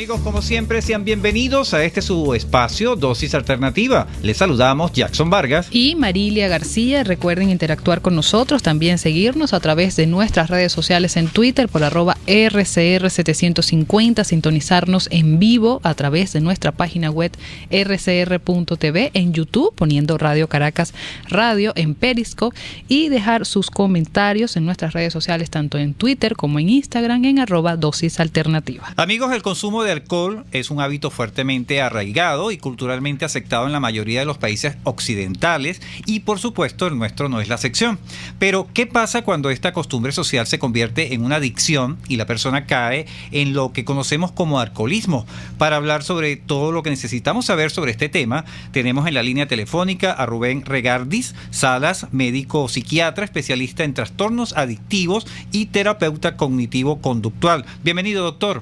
Amigos, como siempre, sean bienvenidos a este su espacio, Dosis Alternativa. Les saludamos Jackson Vargas y Marilia García. Recuerden interactuar con nosotros, también seguirnos a través de nuestras redes sociales en Twitter por @RCR750, sintonizarnos en vivo a través de nuestra página web rcr.tv, en YouTube poniendo Radio Caracas Radio, en Periscope, y dejar sus comentarios en nuestras redes sociales tanto en Twitter como en Instagram en @dosisalternativa. Amigos, el consumo de alcohol es un hábito fuertemente arraigado y culturalmente aceptado en la mayoría de los países occidentales y por supuesto el nuestro no es la excepción. Pero ¿qué pasa cuando esta costumbre social se convierte en una adicción y la persona cae en lo que conocemos como alcoholismo? Para hablar sobre todo lo que necesitamos saber sobre este tema, tenemos en la línea telefónica a Rubén Regardis Salas, médico psiquiatra, especialista en trastornos adictivos y terapeuta cognitivo-conductual. Bienvenido, doctor.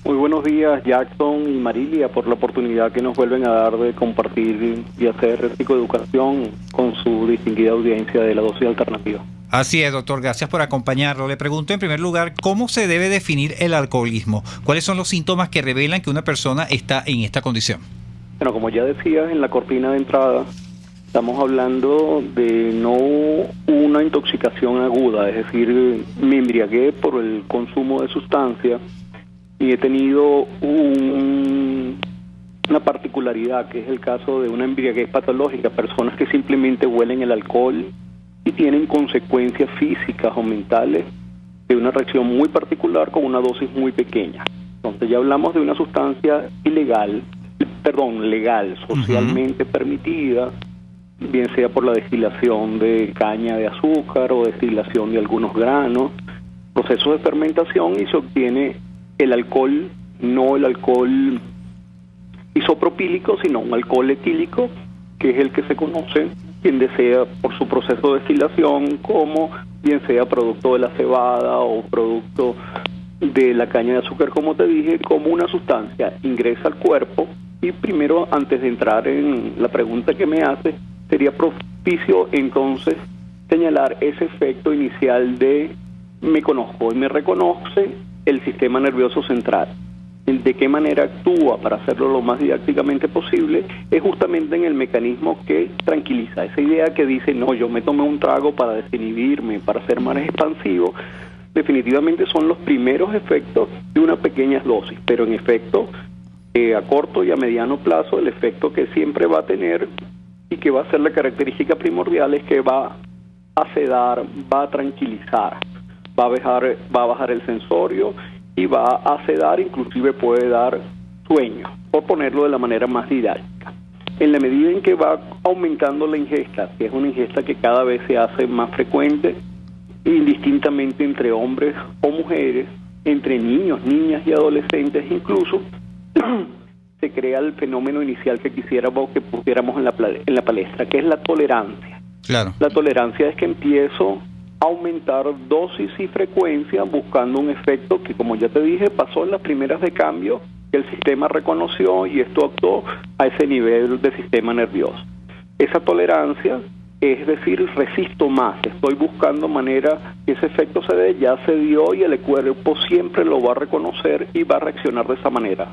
Muy buenos días, Jackson y Marilia, por la oportunidad que nos vuelven a dar de compartir y hacer psicoeducación con su distinguida audiencia de la Dosis Alternativa. Así es, doctor, gracias por acompañarlo. Le pregunto en primer lugar, ¿cómo se debe definir el alcoholismo? ¿Cuáles son los síntomas que revelan que una persona está en esta condición? Bueno, como ya decías en la cortina de entrada, estamos hablando de no una intoxicación aguda, es decir, me embriagué por el consumo de sustancias y he tenido una particularidad, que es el caso de una embriaguez patológica, personas que simplemente huelen el alcohol y tienen consecuencias físicas o mentales de una reacción muy particular con una dosis muy pequeña. Entonces ya hablamos de una sustancia legal, socialmente permitida, bien sea por la destilación de caña de azúcar o destilación de algunos granos, proceso de fermentación, y se obtiene el alcohol, no el alcohol isopropílico, sino un alcohol etílico, que es el que se conoce, quien desea, por su proceso de destilación, como bien sea producto de la cebada o producto de la caña de azúcar, como te dije, como una sustancia ingresa al cuerpo. Y primero, antes de entrar en la pregunta que me hace, sería propicio entonces señalar ese efecto inicial de me conozco y me reconoce el sistema nervioso central. ¿De qué manera actúa? Para hacerlo lo más didácticamente posible, es justamente en el mecanismo que tranquiliza. Esa idea que dice, no, yo me tomé un trago para desinhibirme, para ser más expansivo, definitivamente son los primeros efectos de una pequeña dosis, pero en efecto, a corto y a mediano plazo, el efecto que siempre va a tener y que va a ser la característica primordial es que va a sedar, va a tranquilizar, va a bajar el sensorio y va a sedar, inclusive puede dar sueño, por ponerlo de la manera más didáctica. En la medida en que va aumentando la ingesta, que es una ingesta que cada vez se hace más frecuente, indistintamente entre hombres o mujeres, entre niños, niñas y adolescentes incluso, se crea el fenómeno inicial que quisiéramos que pusiéramos en la palestra, que es la tolerancia. Claro. La tolerancia es que empiezo a aumentar dosis y frecuencia buscando un efecto que, como ya te dije, pasó en las primeras de cambio, que el sistema reconoció y esto actuó a ese nivel de sistema nervioso. Esa tolerancia, es decir, resisto más, estoy buscando manera que ese efecto se dé, ya se dio y el cuerpo siempre lo va a reconocer y va a reaccionar de esa manera.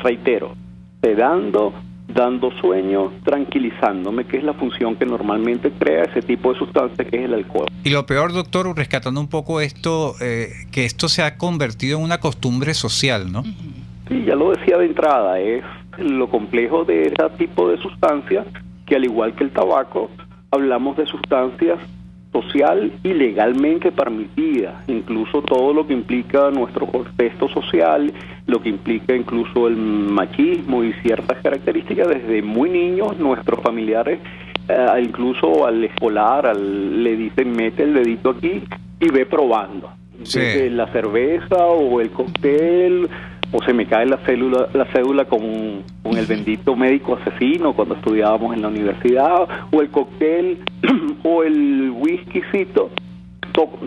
Reitero, sedando, dando sueño, tranquilizándome, que es la función que normalmente crea ese tipo de sustancia que es el alcohol. Y lo peor, doctor, rescatando un poco esto, que esto se ha convertido en una costumbre social, ¿no? Sí, ya lo decía de entrada, es lo complejo de este tipo de sustancias, que al igual que el tabaco, hablamos de sustancias social y legalmente permitidas, incluso todo lo que implica nuestro contexto social, lo que implica incluso el machismo y ciertas características desde muy niños, nuestros familiares, incluso al escolar, le dicen mete el dedito aquí y ve probando. Sí. Desde la cerveza o el cóctel, o se me cae la cédula con el bendito médico asesino cuando estudiábamos en la universidad, o el cóctel o el whiskycito,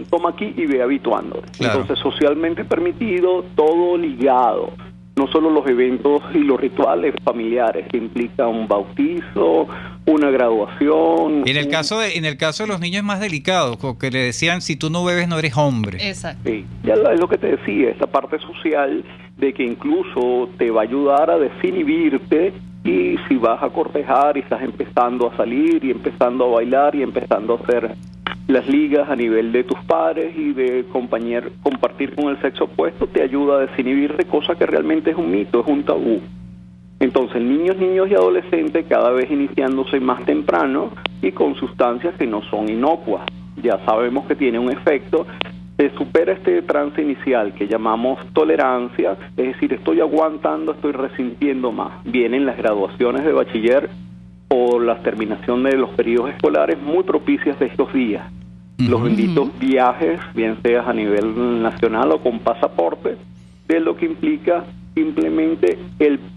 toma aquí y ve habituando. Claro. Entonces, socialmente permitido, todo ligado, no solo los eventos y los rituales familiares que implican un bautizo, una graduación. En el caso de los niños es más delicado, porque le decían, si tú no bebes no eres hombre. Exacto. Sí, ya es lo que te decía, esta parte social de que incluso te va a ayudar a desinhibirte, y si vas a cortejar y estás empezando a salir y empezando a bailar y empezando a hacer las ligas a nivel de tus pares y de compartir con el sexo opuesto, te ayuda a desinhibirte, cosa que realmente es un mito, es un tabú. Entonces, niños y adolescentes cada vez iniciándose más temprano y con sustancias que no son inocuas. Ya sabemos que tiene un efecto, supera este trance inicial que llamamos tolerancia, es decir, estoy aguantando, estoy resintiendo más. Vienen las graduaciones de bachiller o la terminación de los periodos escolares muy propicias de estos días. Los benditos viajes, bien seas a nivel nacional o con pasaporte, de lo que implica simplemente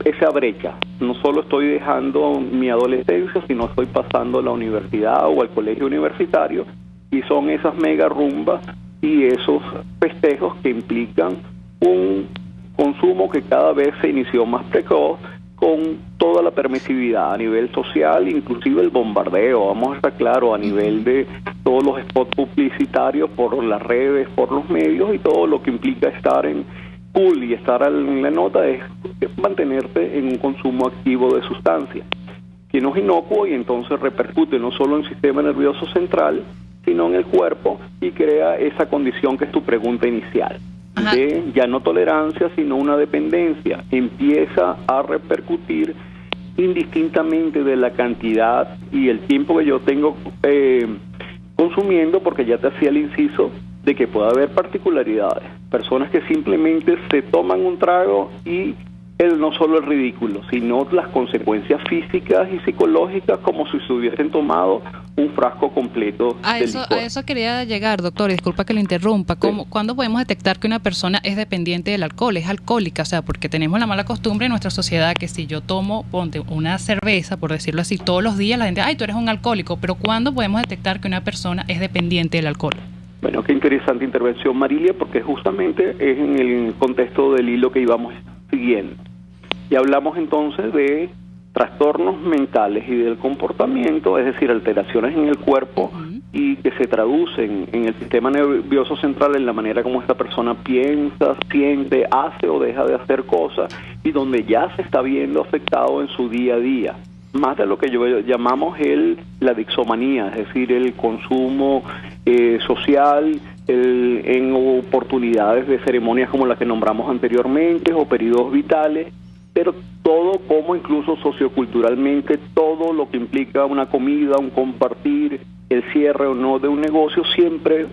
esa brecha. No solo estoy dejando mi adolescencia, sino estoy pasando a la universidad o al colegio universitario, y son esas mega rumbas y esos festejos que implican un consumo que cada vez se inició más precoz, con toda la permisividad a nivel social, inclusive el bombardeo, vamos a estar claros, a nivel de todos los spots publicitarios por las redes, por los medios, y todo lo que implica estar en cool y estar en la nota es mantenerte en un consumo activo de sustancias, que no es inocuo y entonces repercute no solo en el sistema nervioso central, sino en el cuerpo, y crea esa condición que es tu pregunta inicial. Ajá. De ya no tolerancia, sino una dependencia. Empieza a repercutir indistintamente de la cantidad y el tiempo que yo tengo consumiendo, porque ya te hacía el inciso de que puede haber particularidades. Personas que simplemente se toman un trago y no solo el ridículo, sino las consecuencias físicas y psicológicas, como si se hubiesen tomado un frasco completo de licor. A eso quería llegar, doctor, y disculpa que le interrumpa. Sí. ¿Cuándo podemos detectar que una persona es dependiente del alcohol, es alcohólica? O sea, porque tenemos la mala costumbre en nuestra sociedad que si yo tomo, ponte una cerveza, por decirlo así, todos los días, la gente, ay, tú eres un alcohólico, pero ¿cuándo podemos detectar que una persona es dependiente del alcohol? Bueno, qué interesante intervención, Marilia, porque justamente es en el contexto del hilo que íbamos siguiendo. Y hablamos entonces de trastornos mentales y del comportamiento, es decir, alteraciones en el cuerpo y que se traducen en el sistema nervioso central, en la manera como esta persona piensa, siente, hace o deja de hacer cosas, y donde ya se está viendo afectado en su día a día. Más de lo que llamamos la dixomanía, es decir, el consumo social, en oportunidades de ceremonias como las que nombramos anteriormente o periodos vitales, pero todo como incluso socioculturalmente, todo lo que implica una comida, un compartir, el cierre o no de un negocio, siempre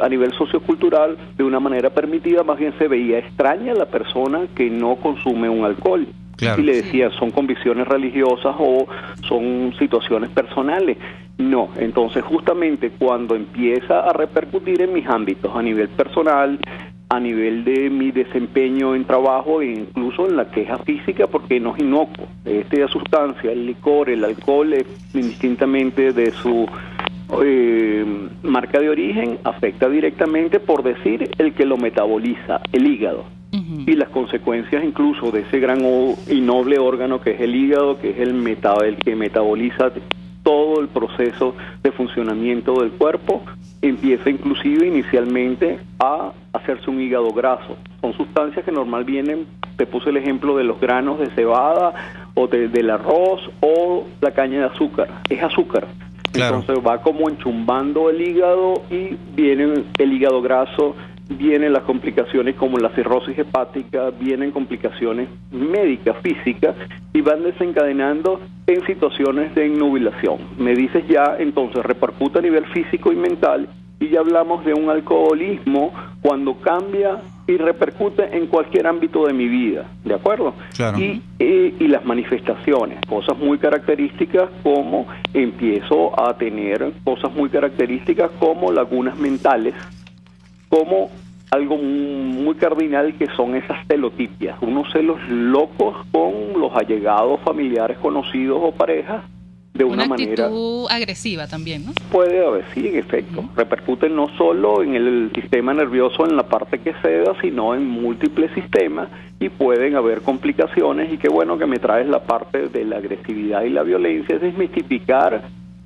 a nivel sociocultural, de una manera permitida, más bien se veía extraña la persona que no consume un alcohol. Claro. Y le decía, son convicciones religiosas o son situaciones personales. No, entonces justamente cuando empieza a repercutir en mis ámbitos, a nivel personal, a nivel de mi desempeño en trabajo e incluso en la queja física, porque no es inocuo. Esta sustancia, el licor, el alcohol, indistintamente de su marca de origen, afecta directamente, por decir, el que lo metaboliza, el hígado. Y las consecuencias incluso de ese gran y noble órgano que es el hígado, que es el que metaboliza todo el proceso de funcionamiento del cuerpo, empieza inclusive inicialmente a hacerse un hígado graso. Son sustancias que normal vienen, te puse el ejemplo de los granos de cebada o del arroz o la caña de azúcar, es azúcar. Claro. Entonces va como enchumbando el hígado y viene el hígado graso, vienen las complicaciones como la cirrosis hepática, vienen complicaciones médicas, físicas, y van desencadenando en situaciones de innubilación. Me dices ya, entonces repercute a nivel físico y mental, y ya hablamos de un alcoholismo cuando cambia y repercute en cualquier ámbito de mi vida, ¿de acuerdo? Claro. Y las manifestaciones, cosas muy características como empiezo a tener cosas muy características como lagunas mentales, como algo muy cardinal que son esas celotipias, unos celos locos con los allegados, familiares, conocidos o parejas, de una manera... actitud agresiva también, ¿no? Puede haber, sí, en efecto. Repercute no solo en el sistema nervioso, en la parte que ceda, sino en múltiples sistemas, y pueden haber complicaciones. Y qué bueno que me traes la parte de la agresividad y la violencia, es desmistificar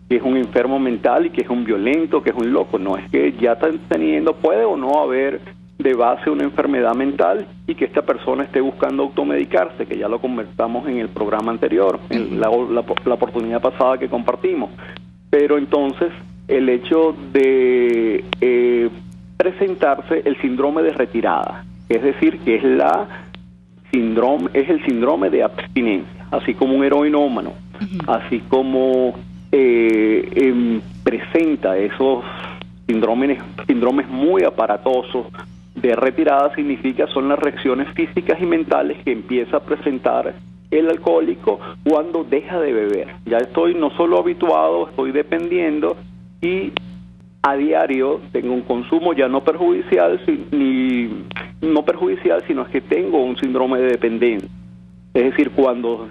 que es un enfermo mental y que es un violento, que es un loco. No, es que ya están teniendo, puede o no haber de base una enfermedad mental y que esta persona esté buscando automedicarse, que ya lo conversamos en el programa anterior, en la oportunidad pasada que compartimos. Pero entonces el hecho de presentarse el síndrome de retirada, es decir, que es el síndrome de abstinencia, así como un heroinómano, así como presenta esos síndromes muy aparatosos de retirada, significa son las reacciones físicas y mentales que empieza a presentar el alcohólico cuando deja de beber. Ya estoy no solo habituado, estoy dependiendo, y a diario tengo un consumo ya no perjudicial, sino es que tengo un síndrome de dependencia. Es decir, cuando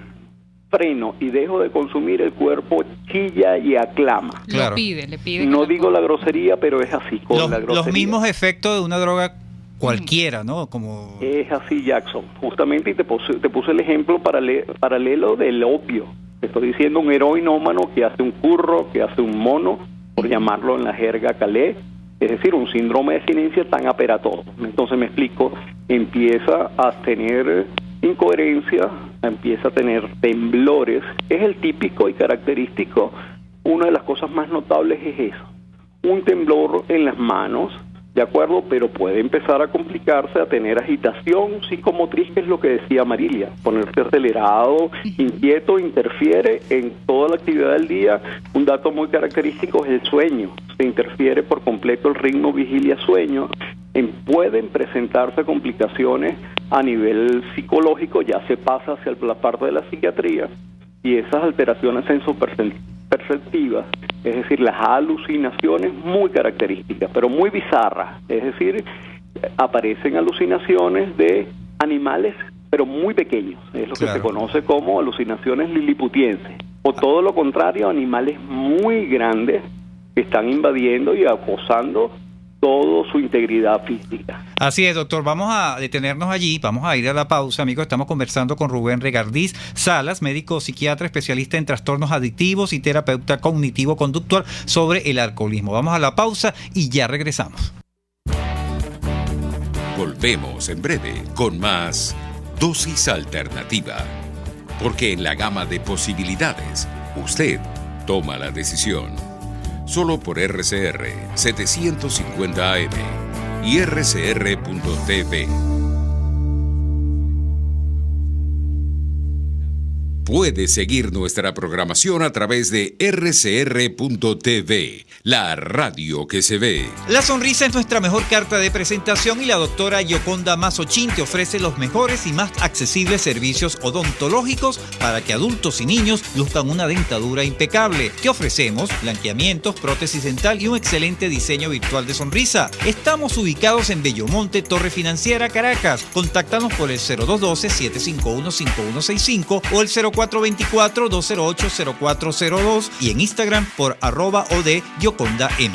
freno y dejo de consumir, el cuerpo chilla y aclama. Claro. Le pide. No digo la grosería, pero es así. Los mismos efectos de una droga cualquiera, ¿no? Como... Es así, Jackson. Justamente, y te puse el ejemplo paralelo del opio. Te estoy diciendo un heroinómano que hace un curro, que hace un mono, por llamarlo en la jerga calé, es decir, un síndrome de abstinencia tan aparatoso. Entonces me explico, empieza a tener incoherencia, empieza a tener temblores. Es el típico y característico, una de las cosas más notables es eso, un temblor en las manos, ¿de acuerdo? Pero puede empezar a complicarse, a tener agitación psicomotriz, que es lo que decía Marilia, ponerse acelerado, inquieto, interfiere en toda la actividad del día. Un dato muy característico es el sueño, se interfiere por completo el ritmo vigilia-sueño. Pueden presentarse complicaciones a nivel psicológico, ya se pasa hacia la parte de la psiquiatría, y esas alteraciones sensoperceptivas, es decir, las alucinaciones muy características, pero muy bizarras, es decir, aparecen alucinaciones de animales, pero muy pequeños, es lo que se conoce como alucinaciones liliputienses, o todo lo contrario, animales muy grandes que están invadiendo y acosando toda su integridad física. Así es, doctor. Vamos a detenernos allí, vamos a ir a la pausa, amigos. Estamos conversando con Rubén Regardiz Salas, médico psiquiatra, especialista en trastornos adictivos y terapeuta cognitivo-conductual sobre el alcoholismo. Vamos a la pausa y ya regresamos. Volvemos en breve con más Dosis Alternativa. Porque en la gama de posibilidades, usted toma la decisión. Solo por RCR 750 AM y rcr.tv. Puede seguir nuestra programación a través de rcr.tv, la radio que se ve. La sonrisa es nuestra mejor carta de presentación y la doctora Yoconda Mazzochín te ofrece los mejores y más accesibles servicios odontológicos para que adultos y niños luzcan una dentadura impecable. Te ofrecemos blanqueamientos, prótesis dental y un excelente diseño virtual de sonrisa. Estamos ubicados en Bellomonte, Torre Financiera, Caracas. Contáctanos por el 0212-751-5165 o el 0424-208-0402 y en Instagram por @od_YocondaM.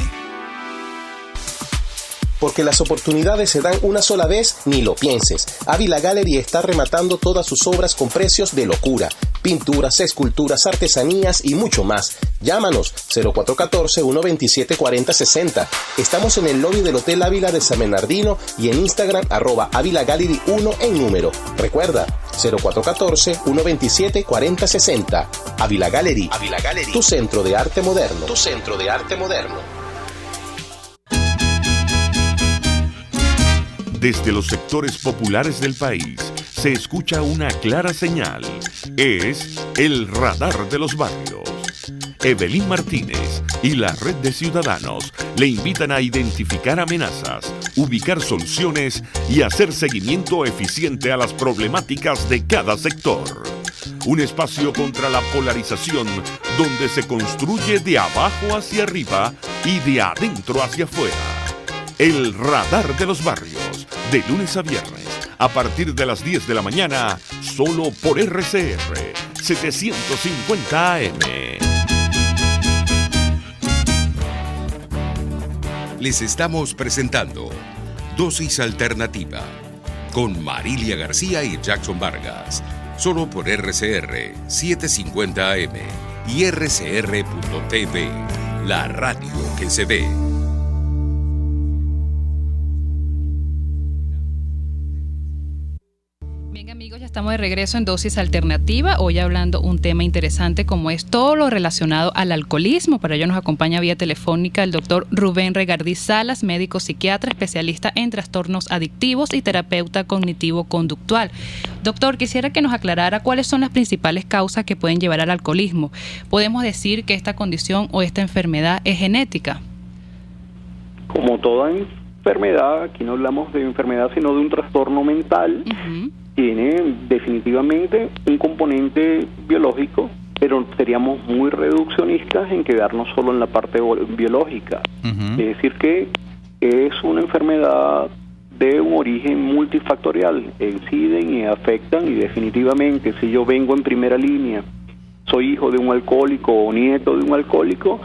Porque las oportunidades se dan una sola vez, ni lo pienses. Ávila Gallery está rematando todas sus obras con precios de locura. Pinturas, esculturas, artesanías y mucho más. Llámanos 0414-127-4060. Estamos en el lobby del Hotel Ávila de San Bernardino y en Instagram @Ávila Gallery 1 en número. Recuerda, 0414-127-4060. Ávila Gallery, tu centro de arte moderno. Tu centro de arte moderno. Desde los sectores populares del país se escucha una clara señal. Es el radar de los barrios. Evelyn Martínez y la red de ciudadanos le invitan a identificar amenazas, ubicar soluciones y hacer seguimiento eficiente a las problemáticas de cada sector. Un espacio contra la polarización donde se construye de abajo hacia arriba y de adentro hacia afuera. El radar de los barrios, de lunes a viernes, a partir de las 10 de la mañana, solo por RCR 750 AM. les estamos presentando Dosis Alternativa con Marilia García y Jackson Vargas, solo por RCR 750 AM y RCR.tv, la radio que se ve. Bien, amigos, ya estamos de regreso en Dosis Alternativa, hoy hablando un tema interesante como es todo lo relacionado al alcoholismo. Para ello nos acompaña vía telefónica el doctor Rubén Regardí Salas, médico psiquiatra, especialista en trastornos adictivos y terapeuta cognitivo-conductual. Doctor, quisiera que nos aclarara cuáles son las principales causas que pueden llevar al alcoholismo. ¿Podemos decir que esta condición o esta enfermedad es genética? Como toda enfermedad, aquí no hablamos de enfermedad sino de un trastorno mental. Tiene definitivamente un componente biológico, pero seríamos muy reduccionistas en quedarnos solo en la parte biológica. Es decir, que es una enfermedad de un origen multifactorial, inciden y afectan, y definitivamente si yo vengo en primera línea, soy hijo de un alcohólico o nieto de un alcohólico,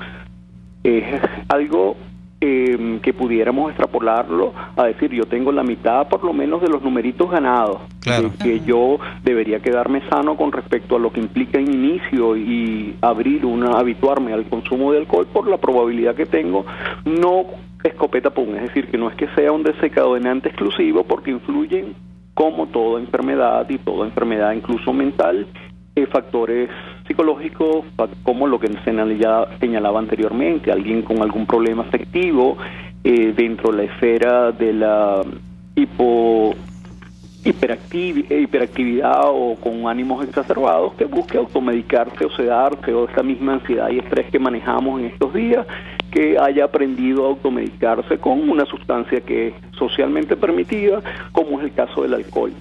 es algo que pudiéramos extrapolarlo a decir, yo tengo la mitad por lo menos de los numeritos ganados, claro, que yo debería quedarme sano con respecto a lo que implica inicio y habituarme al consumo de alcohol por la probabilidad que tengo, no escopeta pum, es decir, que no es que sea un desencadenante exclusivo, porque influyen, como toda enfermedad y toda enfermedad incluso mental, factores psicológicos, como lo que se señalaba anteriormente, alguien con algún problema afectivo dentro de la esfera de la hiperactividad o con ánimos exacerbados, que busque automedicarse o sedarse, o esta misma ansiedad y estrés que manejamos en estos días, que haya aprendido a automedicarse con una sustancia que es socialmente permitida, como es el caso del alcohol,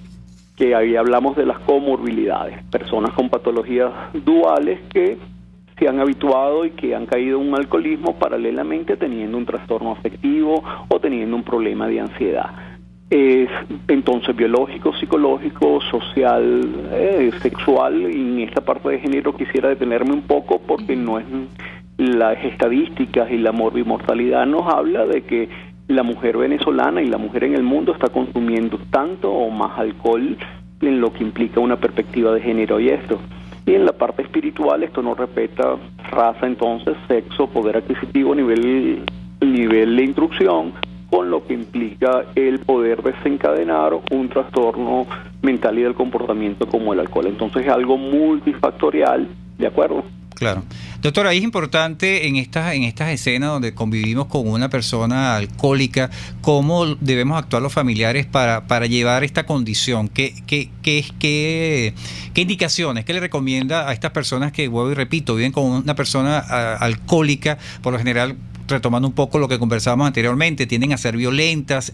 que ahí hablamos de las comorbilidades, personas con patologías duales que se han habituado y que han caído en un alcoholismo paralelamente teniendo un trastorno afectivo o teniendo un problema de ansiedad. Es entonces biológico, psicológico, social, sexual, y en esta parte de género quisiera detenerme un poco porque no es las estadísticas y la morbimortalidad nos habla de que la mujer venezolana y la mujer en el mundo está consumiendo tanto o más alcohol en lo que implica una perspectiva de género y esto. Y en la parte espiritual esto no respeta raza, entonces, sexo, poder adquisitivo, nivel de instrucción, con lo que implica el poder desencadenar un trastorno mental y del comportamiento como el alcohol. Entonces es algo multifactorial, ¿de acuerdo? Claro. Doctora, es importante en estas escenas donde convivimos con una persona alcohólica, ¿cómo debemos actuar los familiares para llevar esta condición? ¿Qué indicaciones, qué le recomienda a estas personas que, vuelvo y repito, viven con una persona alcohólica? Por lo general, retomando un poco lo que conversábamos anteriormente, tienden a ser violentas.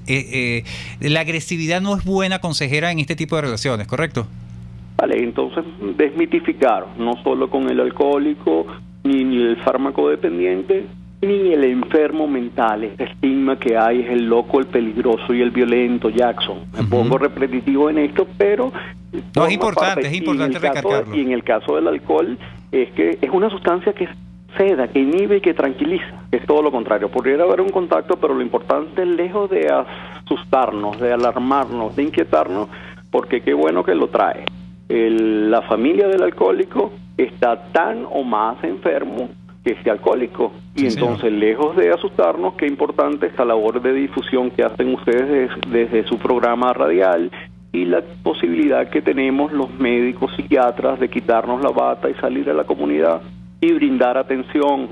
La agresividad no es buena consejera en este tipo de relaciones, ¿correcto? Vale, entonces desmitificar, no solo con el alcohólico, ni el fármaco dependiente, ni el enfermo mental. Este estigma que hay es el loco, el peligroso y el violento, Jackson. Me pongo repetitivo en esto, pero... No, es importante recargarlo. Y en el caso del alcohol, es que es una sustancia que seda, que inhibe y que tranquiliza, que es todo lo contrario. Podría haber un contacto, pero lo importante es, lejos de asustarnos, de alarmarnos, de inquietarnos, porque qué bueno que lo trae. La familia del alcohólico está tan o más enfermo que este alcohólico, y sí, entonces, señor, lejos de asustarnos, qué importante esta labor de difusión que hacen ustedes desde su programa radial, y la posibilidad que tenemos los médicos psiquiatras de quitarnos la bata y salir a la comunidad y brindar atención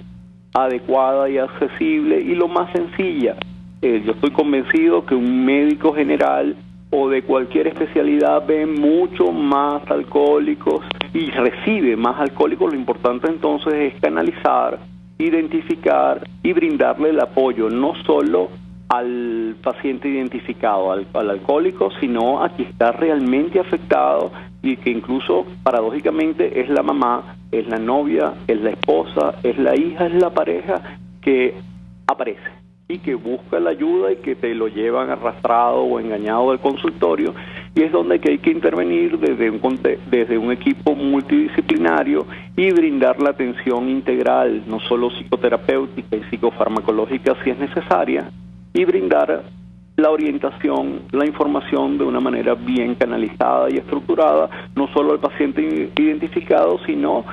adecuada y accesible y lo más sencilla. Yo estoy convencido que un médico general o de cualquier especialidad ve mucho más alcohólicos y recibe más alcohólicos. Lo importante entonces es canalizar, identificar y brindarle el apoyo, no solo al paciente identificado, al alcohólico, sino a quien está realmente afectado y que incluso paradójicamente es la mamá, es la novia, es la esposa, es la hija, es la pareja que aparece y que busca la ayuda y que te lo llevan arrastrado o engañado del consultorio, y es donde que hay que intervenir desde un equipo multidisciplinario y brindar la atención integral, no solo psicoterapéutica y psicofarmacológica si es necesaria, y brindar la orientación, la información de una manera bien canalizada y estructurada, no solo al paciente identificado, sino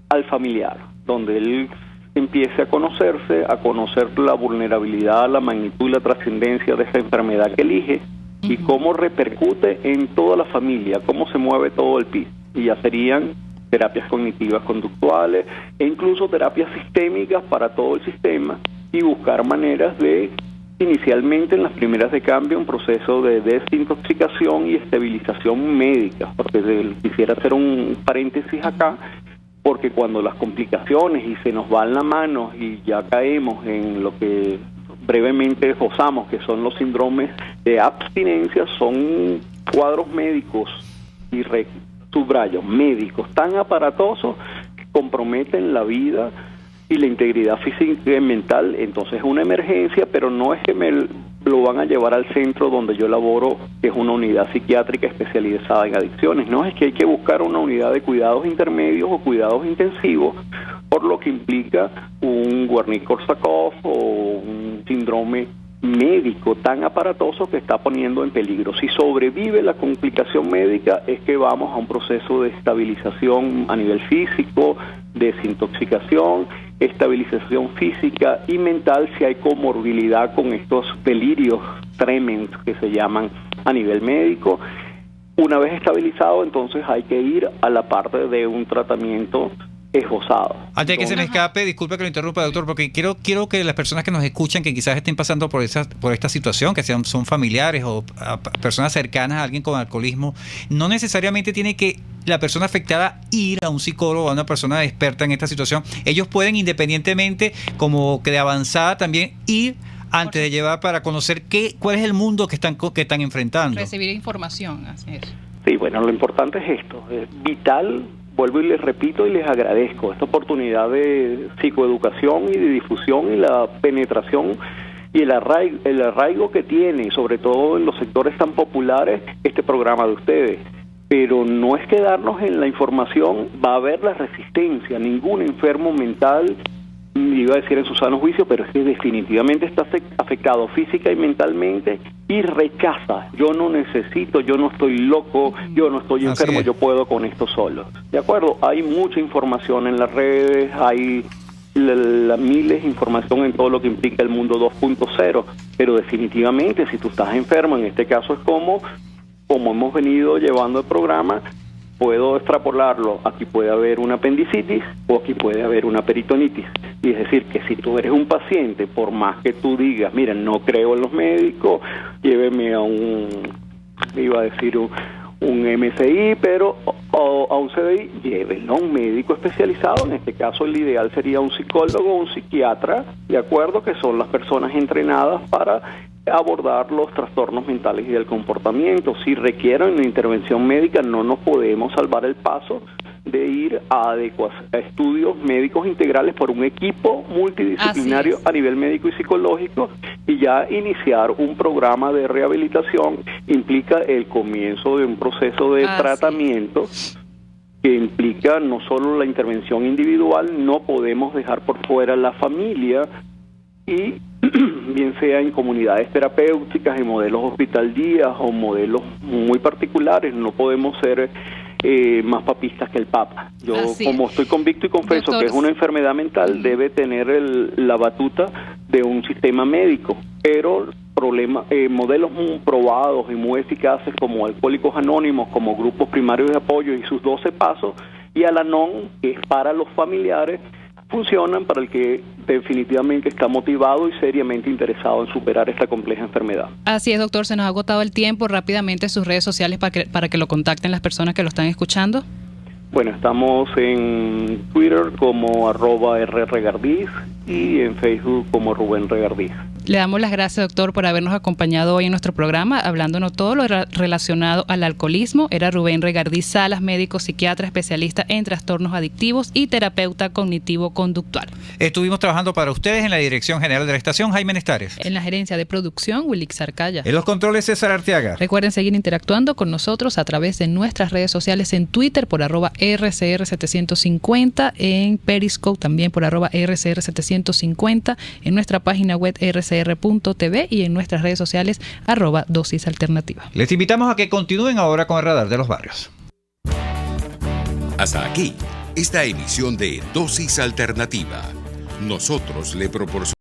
al familiar, donde él empiece a conocerse, a conocer la vulnerabilidad, la magnitud y la trascendencia de esa enfermedad que elige y cómo repercute en toda la familia, cómo se mueve todo el PIB. Y ya serían terapias cognitivas conductuales e incluso terapias sistémicas para todo el sistema y buscar maneras de, inicialmente en las primeras de cambio, un proceso de desintoxicación y estabilización médica, porque quisiera hacer un paréntesis acá, porque cuando las complicaciones y se nos van las manos y ya caemos en lo que brevemente esbozamos, que son los síndromes de abstinencia, son cuadros médicos y subrayo, médicos tan aparatosos que comprometen la vida y la integridad física y mental. Entonces es una emergencia, pero no es que me lo van a llevar al centro donde yo laboro, que es una unidad psiquiátrica especializada en adicciones. No, es que hay que buscar una unidad de cuidados intermedios o cuidados intensivos, por lo que implica un Wernicke-Korsakoff o un síndrome médico tan aparatoso que está poniendo en peligro. Si sobrevive la complicación médica, es que vamos a un proceso de estabilización a nivel físico, desintoxicación, estabilización física y mental si hay comorbilidad con estos delirios tremens que se llaman a nivel médico. Una vez estabilizado, entonces hay que ir a la parte de un tratamiento esbozado. Antes de que se me escape, disculpe que lo interrumpa, doctor, porque quiero que las personas que nos escuchan, que quizás estén pasando por esta situación, que son familiares o personas cercanas a alguien con alcoholismo, no necesariamente tiene que la persona afectada ir a un psicólogo o a una persona experta en esta situación. Ellos pueden, independientemente, como que de avanzada, también ir antes de llevar para conocer cuál es el mundo que están enfrentando. Recibir información, así es. Sí, bueno, lo importante es esto, es vital. Vuelvo y les repito y les agradezco esta oportunidad de psicoeducación y de difusión y la penetración y el arraigo que tiene, sobre todo en los sectores tan populares, este programa de ustedes. Pero no es quedarnos en la información, va a haber la resistencia. Ningún enfermo mental, iba a decir en su sano juicio, pero es que definitivamente está afectado física y mentalmente y rechaza. Yo no necesito, yo no estoy loco, yo no estoy enfermo, yo puedo con esto solo. ¿De acuerdo? Hay mucha información en las redes, hay miles de información en todo lo que implica el mundo 2.0, pero definitivamente si tú estás enfermo, en este caso es como hemos venido llevando el programa, puedo extrapolarlo. Aquí puede haber una apendicitis o aquí puede haber una peritonitis. Y es decir, que si tú eres un paciente, por más que tú digas, mira, no creo en los médicos, lléveme a un MCI, pero a un CDI, llévenlo a un médico especializado. En este caso, el ideal sería un psicólogo o un psiquiatra, ¿de acuerdo? Que son las personas entrenadas para abordar los trastornos mentales y del comportamiento. Si requieren una intervención médica, no nos podemos salvar el paso de ir a estudios médicos integrales por un equipo multidisciplinario a nivel médico y psicológico, y ya iniciar un programa de rehabilitación implica el comienzo de un proceso de tratamiento que implica no solo la intervención individual, no podemos dejar por fuera la familia, y bien sea en comunidades terapéuticas, en modelos hospital día o modelos muy particulares. No podemos ser más papistas que el Papa. Yo, como estoy convicto y confeso, doctor, que es una enfermedad mental, debe tener la batuta de un sistema médico, pero modelos muy probados y muy eficaces como Alcohólicos Anónimos, como grupos primarios de apoyo y sus 12 pasos, y Al-Anon, que es para los familiares, funcionan para el que definitivamente está motivado y seriamente interesado en superar esta compleja enfermedad. Así es, doctor, se nos ha agotado el tiempo. Rápidamente sus redes sociales para que lo contacten las personas que lo están escuchando. Bueno, estamos en Twitter como @rregardiz y en Facebook como Rubén Regardiz. Le damos las gracias, doctor, por habernos acompañado hoy en nuestro programa, hablándonos todo lo relacionado al alcoholismo. Era Rubén Regardiz Salas, médico psiquiatra, especialista en trastornos adictivos y terapeuta cognitivo-conductual. Estuvimos trabajando para ustedes en la Dirección General de la Estación, Jaime Nestares. En la gerencia de producción, Wilix Arcaya. En los controles, César Arteaga. Recuerden seguir interactuando con nosotros a través de nuestras redes sociales, en Twitter por @RCR750, en Periscope también por @RCR750, en nuestra página web RCR rsr.tv y en nuestras redes sociales @dosisalternativa. Les invitamos a que continúen ahora con el Radar de los Barrios. Hasta aquí, esta emisión de Dosis Alternativa. Nosotros le proporcionamos